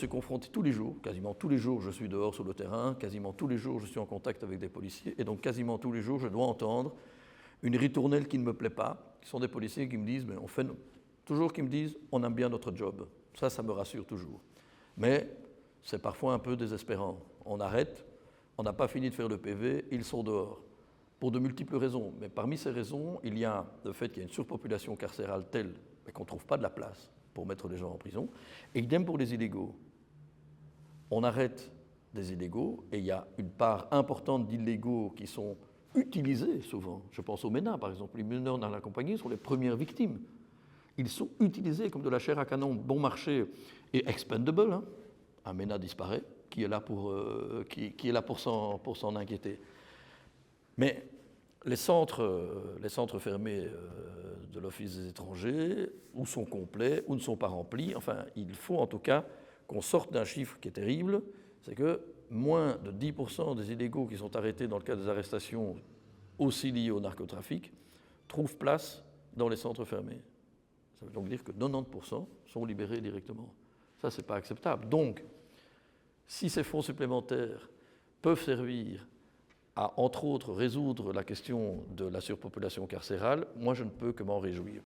suis confronté tous les jours, quasiment tous les jours, je suis dehors sur le terrain, quasiment tous les jours, je suis en contact avec des policiers, et donc quasiment tous les jours, je dois entendre une ritournelle qui ne me plaît pas, qui sont des policiers qui me disent, mais toujours qui me disent, on aime bien notre job. Ça me rassure toujours. Mais c'est parfois un peu désespérant. On arrête, on n'a pas fini de faire le PV, ils sont dehors. Pour de multiples raisons. Mais parmi ces raisons, il y a le fait qu'il y a une surpopulation carcérale telle qu'on ne trouve pas de la place pour mettre les gens en prison. Et idem pour les illégaux. On arrête des illégaux et il y a une part importante d'illégaux qui sont utilisés souvent. Je pense aux MENA, par exemple. Les mineurs non accompagnés sont les premières victimes. Ils sont utilisés comme de la chair à canon bon marché et expendable. Hein. Un MENA disparaît, qui est là pour s'en inquiéter. Mais les centres fermés de l'Office des étrangers, ou sont complets, ou ne sont pas remplis. Enfin, il faut en tout cas qu'on sorte d'un chiffre qui est terrible, c'est que moins de 10% des illégaux qui sont arrêtés dans le cadre des arrestations aussi liées au narcotrafic trouvent place dans les centres fermés. Ça veut donc dire que 90% sont libérés directement. Ça, ce n'est pas acceptable. Donc, si ces fonds supplémentaires peuvent servir à, entre autres, résoudre la question de la surpopulation carcérale, moi, je ne peux que m'en réjouir.